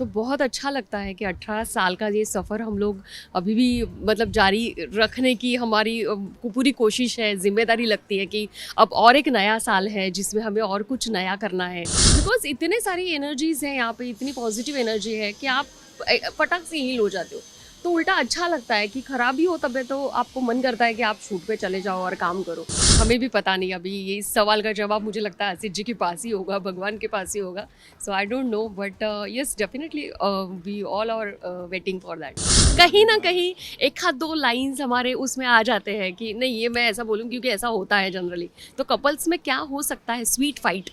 तो बहुत अच्छा लगता है कि 18 साल का ये सफ़र हम लोग अभी भी मतलब जारी रखने की हमारी पूरी कोशिश है, ज़िम्मेदारी लगती है कि अब और एक नया साल है जिसमें हमें और कुछ नया करना है। बिकॉज़ इतने सारी एनर्जीज़ हैं यहाँ पे, इतनी पॉजिटिव एनर्जी है कि आप फटाक से हील हो जाते हो। तो उल्टा अच्छा लगता है कि खराब भी हो तबीयत तो आपको मन करता है कि आप शूट पे चले जाओ और काम करो। हमें भी पता नहीं, अभी ये इस सवाल का जवाब मुझे लगता है आसिफ जी के पास ही होगा, भगवान के पास ही होगा। So I don't know but yes definitely we all are waiting for that. कहीं ना कहीं एक आध दो लाइंस हमारे उसमें आ जाते हैं कि नहीं, ये मैं ऐसा बोलूँ क्योंकि ऐसा होता है जनरली। तो कपल्स में क्या हो सकता है, स्वीट फाइट,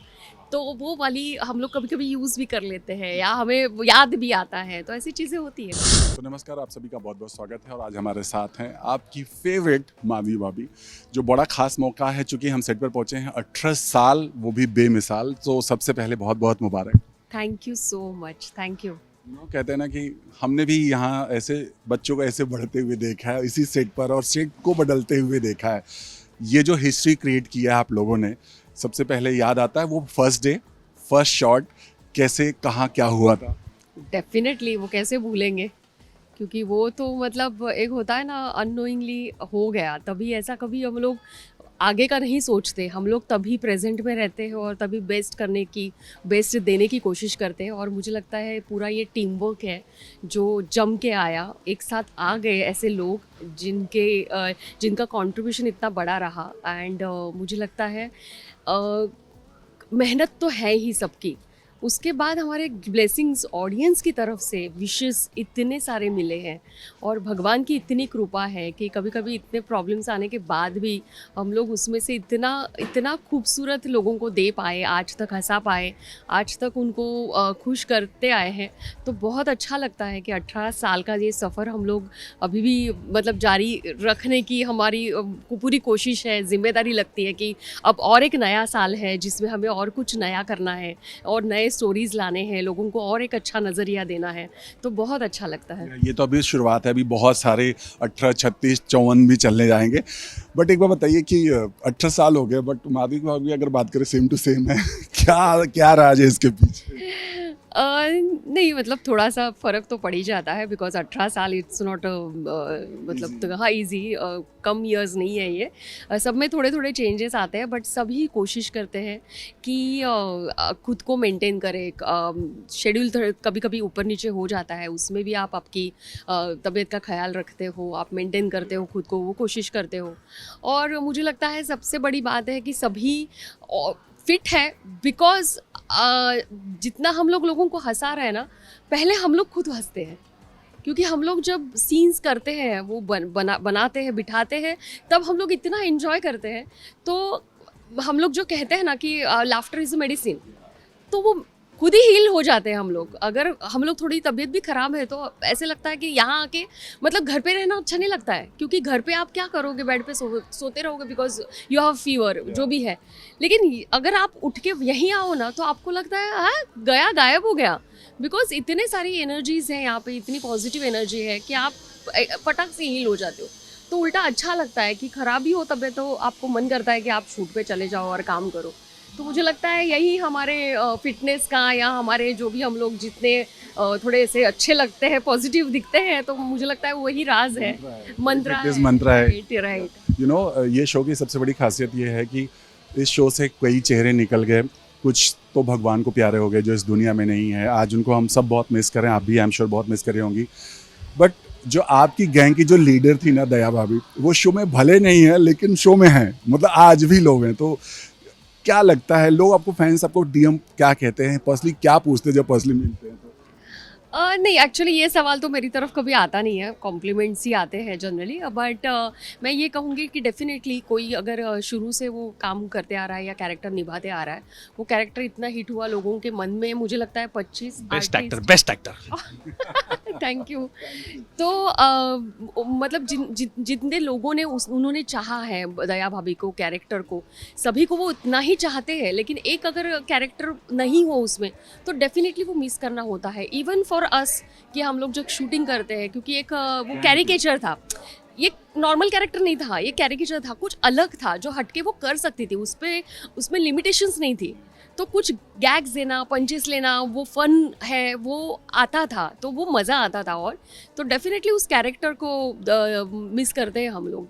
तो वो वाली हम लोग कभी कभी यूज़ भी कर लेते हैं या हमें वो याद भी आता है, तो ऐसी चीज़ें होती है। तो नमस्कार, आप सभी का बहुत बहुत स्वागत है। और आज हमारे साथ हैं आपकी फेवरेट माधवी भाभी, जो बड़ा खास मौका है चूंकि हम सेट पर पहुंचे हैं। 18 साल, वो भी बेमिसाल। तो सबसे पहले बहुत बहुत मुबारक। Thank you so much, thank you. कहते हैं ना कि हमने भी यहाँ ऐसे बच्चों को ऐसे बढ़ते हुए देखा है इसी सेट पर, और सेट को बदलते हुए देखा है। ये जो हिस्ट्री क्रिएट किया है आप लोगों ने, सबसे पहले याद आता है वो फर्स्ट डे, फर्स्ट शॉट, कैसे कहाँ क्या हुआ था? डेफिनेटली वो कैसे भूलेंगे, क्योंकि वो तो मतलब एक होता है ना, अननोइंगली हो गया। तभी ऐसा कभी हम लोग आगे का नहीं सोचते, हम लोग तभी प्रेजेंट में रहते हैं और तभी बेस्ट करने की, बेस्ट देने की कोशिश करते हैं। और मुझे लगता है पूरा ये टीम वर्क है जो जम के आया, एक साथ आ गए ऐसे लोग जिनका कंट्रीब्यूशन इतना बड़ा रहा। एंड मुझे लगता है मेहनत तो है ही सबकी, उसके बाद हमारे ब्लेसिंग्स ऑडियंस की तरफ से विशेस इतने सारे मिले हैं और भगवान की इतनी कृपा है कि कभी कभी इतने प्रॉब्लम्स आने के बाद भी हम लोग उसमें से इतना इतना खूबसूरत लोगों को दे पाए, आज तक हंसा पाए, आज तक उनको खुश करते आए हैं। तो बहुत अच्छा लगता है कि 18 साल का ये सफ़र हम लोग अभी भी मतलब जारी रखने की हमारी पूरी कोशिश है, ज़िम्मेदारी लगती है कि अब और एक नया साल है जिसमें हमें और कुछ नया करना है और नए स्टोरीज लाने हैं, लोगों को और एक अच्छा नज़रिया देना है। तो बहुत अच्छा लगता है। ये तो अभी शुरुआत है, अभी बहुत सारे 18, 36, 54 भी चलने जाएंगे। बट एक बार बताइए कि 18 साल हो गए, बट माधवी भाभी अगर बात करें सेम टू सेम है। क्या क्या राज है इसके पीछे? नहीं मतलब थोड़ा सा फ़र्क तो पड़ ही जाता है, बिकॉज 18 साल इट्स नॉट मतलब तो हाँ ईजी, कम इयर्स नहीं है ये। सब में थोड़े थोड़े चेंजेस आते हैं, बट सभी कोशिश करते हैं कि खुद को मेंटेन करें। शेड्यूल कभी कभी ऊपर नीचे हो जाता है, उसमें भी आप आपकी तबीयत का ख्याल रखते हो, आप मेंटेन करते हो खुद को, वो कोशिश करते हो। और मुझे लगता है सबसे बड़ी बात है कि सभी फिट है, बिकॉज जितना हम लोगों को हंसा रहे हैं ना, पहले हम लोग खुद हंसते हैं, क्योंकि हम लोग जब सीन्स करते हैं, वो बनाते हैं, बिठाते हैं, तब हम लोग इतना एंजॉय करते हैं। तो हम लोग जो कहते हैं ना कि लाफ्टर इज़ अ मेडिसिन, तो वो खुद ही हील हो जाते हैं हम लोग। अगर हम लोग थोड़ी तबीयत भी ख़राब है तो ऐसे लगता है कि यहाँ आके मतलब घर पे रहना अच्छा नहीं लगता है, क्योंकि घर पे आप क्या करोगे, बेड पे सोते रहोगे बिकॉज यू हैव फीवर, जो भी है। लेकिन अगर आप उठ के यहीं आओ ना, तो आपको लगता है हाँ गया गायब हो गया, बिकॉज इतने सारी एनर्जीज़ हैं यहाँ पे, इतनी पॉजिटिव एनर्जी है कि आप फटाक से हील हो जाते हो। तो उल्टा अच्छा लगता है कि ख़राब भी हो तबीयत तो आपको मन करता है कि आप शूट पे चले जाओ और काम करो। तो मुझे लगता है यही हमारे फिटनेस का, या हमारे जो भी हम लोग जितने थोड़े से अच्छे लगते हैं, पॉजिटिव दिखते हैं, तो मुझे लगता है वही राज है, मंत्र है। राइट। ये शो की सबसे बड़ी खासियत ये है कि इस शो से कई चेहरे निकल गए, कुछ तो भगवान को प्यारे हो गए जो इस दुनिया में नहीं है। आज उनको हम सब बहुत मिस करें, आप भी आई एम श्योर बहुत मिस करे होंगी। बट जो आपकी गैंग की जो लीडर थी ना, दया भाभी, वो शो में भले नहीं है लेकिन शो में है, मतलब आज भी लोग हैं। तो क्या लगता है, लोग आपको, फैंस आपको डीएम क्या कहते हैं, पर्सनली क्या पूछते हैं जब पर्सनली मिलते हैं? नहीं, एक्चुअली ये सवाल तो मेरी तरफ कभी आता नहीं है, कॉम्प्लीमेंट्स ही आते हैं जनरली। बट मैं ये कहूँगी कि डेफिनेटली कोई अगर शुरू से वो काम करते आ रहा है या कैरेक्टर निभाते आ रहा है, वो कैरेक्टर इतना हिट हुआ लोगों के मन में, मुझे लगता है 25 बेस्ट एक्टर थैंक यू। तो मतलब जितने लोगों ने उन्होंने चाहा है दया भाभी को, कैरेक्टर को, सभी को वो उतना ही चाहते हैं। लेकिन एक अगर कैरेक्टर नहीं हो उसमें, तो डेफिनेटली वो मिस करना होता है। इवन फॉर अस कि हम लोग जब शूटिंग करते हैं, क्योंकि एक वो कैरिकेचर था, ये नॉर्मल कैरेक्टर नहीं था, ये कैरिकेचर था, कुछ अलग था जो हटके वो कर सकती थी, उसमें लिमिटेशंस नहीं थी। तो कुछ गैग्स देना, पंचेस लेना, वो फन है, वो आता था, तो वो मज़ा आता था। और तो डेफिनेटली उस कैरेक्टर को मिस करते हैं हम लोग।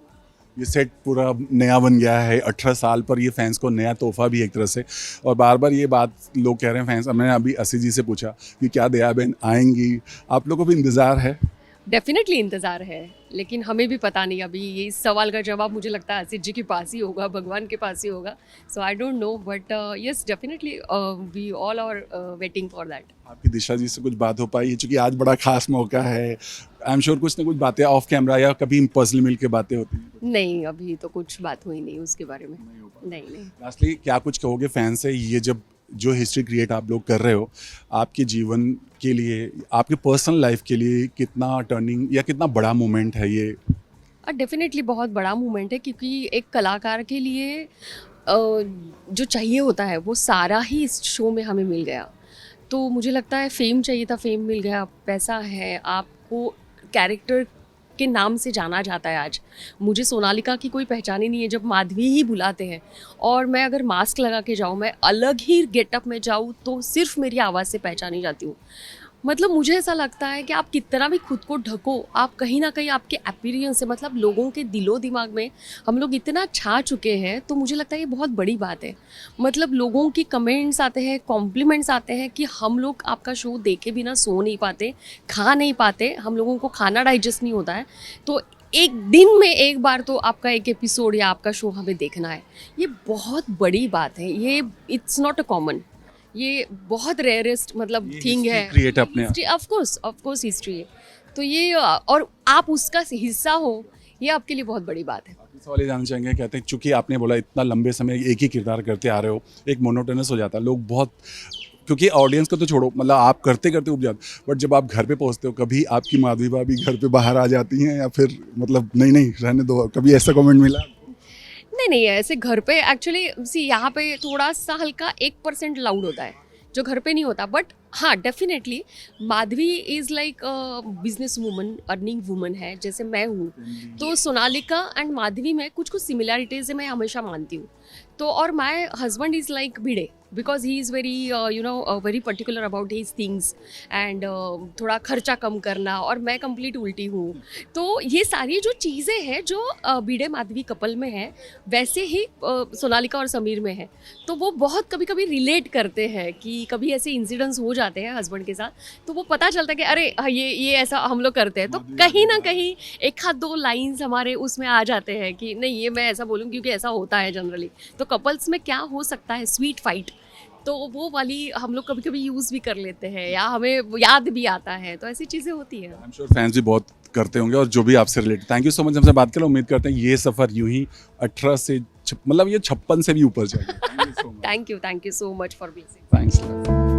ये सेट पूरा नया बन गया है 18 साल पर, ये फैंस को नया तोहफा भी एक तरह से। और बार बार ये बात लोग कह रहे हैं फैंस, मैंने अभी असी जी से पूछा कि क्या दया बहन आएंगी, आप लोगों को भी इंतज़ार है? डेफिनेटली इंतज़ार है, लेकिन हमें भी पता नहीं। अभी ये इस सवाल का जवाब मुझे लगता है असित जी के पास ही होगा, भगवान के पास ही होगा। So I don't know, but yes definitely we all are waiting for that. आपकी दिशा जी से कुछ बात हो पाई है, चूँकि आज बड़ा खास मौका है, आई एम श्योर कुछ ना कुछ बातें ऑफ कैमरा या कभी पर्सनली मिल के बातें होती हैं? नहीं, अभी तो कुछ बात हुई नहीं उसके बारे में। नहीं। लास्टली क्या कुछ कहोगे फैंस से, ये जब जो हिस्ट्री क्रिएट आप लोग कर रहे हो, आपके जीवन के लिए, आपके पर्सनल लाइफ के लिए कितना टर्निंग या कितना बड़ा मोमेंट है ये? डेफिनेटली बहुत बड़ा मूवमेंट है, क्योंकि एक कलाकार के लिए जो चाहिए होता है वो सारा ही इस शो में हमें मिल गया। तो मुझे लगता है फेम चाहिए था, फेम मिल गया, पैसा है, आपको कैरेक्टर के नाम से जाना जाता है। आज मुझे सोनालिका की कोई पहचान ही नहीं है जब माधवी ही बुलाते हैं, और मैं अगर मास्क लगा के जाऊँ, मैं अलग ही गेटअप में जाऊँ, तो सिर्फ मेरी आवाज़ से पहचानी जाती हूँ। मतलब मुझे ऐसा लगता है कि आप कितना भी खुद को ढको, आप कहीं ना कहीं आपके अपीयरेंस से, मतलब लोगों के दिलो दिमाग में हम लोग इतना छा चुके हैं। तो मुझे लगता है ये बहुत बड़ी बात है। मतलब लोगों की कमेंट्स आते हैं, कॉम्प्लीमेंट्स आते हैं कि हम लोग आपका शो देखे बिना सो नहीं पाते, खा नहीं पाते, हम लोगों को खाना डाइजेस्ट नहीं होता है। तो एक दिन में एक बार तो आपका एक एपिसोड या आपका शो हमें देखना है, ये बहुत बड़ी बात है। ये इट्स नॉट अ कॉमन, ये बहुत रेयरेस्ट मतलब थिंग है। क्रिएट अपने आप। ऑफ कोर्स हिस्ट्री है। तो ये और आप उसका हिस्सा हो, ये आपके लिए बहुत बड़ी बात है। आपके सवाल ये जानना चाहेंगे, कहते हैं चूंकि आपने बोला इतना लंबे समय एक ही किरदार करते आ रहे हो, एक मोनोटोनस हो जाता है, लोग बहुत, क्योंकि ऑडियंस को तो छोड़ो, मतलब आप करते करते उब जाते, बट जब आप घर पे पहुंचते हो, कभी आपकी माधवी भाभी घर पे बाहर आ जाती हैं या फिर मतलब नहीं रहने दो, कभी ऐसा कमेंट मिला? नहीं, ऐसे घर पे एक्चुअली सी यहाँ पे थोड़ा सा हल्का 1% लाउड होता है जो घर पे नहीं होता। बट हाँ, definitely Madhavi is like business woman, earning woman है, जैसे मैं हूँ। तो सोनालिका एंड माधवी में कुछ सिमिलैरिटीज़ मैं हमेशा मानती हूँ। तो और my husband is like Bhide, because he is very very particular about his things and थोड़ा खर्चा कम करना, और मैं कंप्लीट उल्टी हूँ। तो ये सारी जो चीज़ें हैं जो भिड़े माधवी कपल में है, वैसे ही सोनालिका और समीर में है। तो वो बहुत कभी कभी रिलेट करते हैं कि कभी ऐसे इंसिडेंट्स हो जाते हैं हस्बैंड के साथ, तो वो पता चलता है कि अरे ये ऐसा हम लोग करते हैं। तो कहीं ना कहीं एक हाथ दो लाइंस हमारे उसमें आ जाते हैं कि नहीं, ये मैं ऐसा बोलूँ क्योंकि ऐसा होता है जनरली। तो कपल्स में क्या हो सकता है, स्वीट फाइट, तो वो वाली हम लोग कभी कभी यूज़ भी कर लेते हैं, या हमें याद भी आता है। तो ऐसी चीज़ें होती हैं। आई एम श्योर फैंस भी बहुत करते होंगे, और जो भी आपसे related. Thank you so much हमसे बात करें, उम्मीद करते हैं ये सफ़र यूं ही 18 से मतलब ये 56 से भी ऊपर जाएगा। Thank you so much for being. Thanks.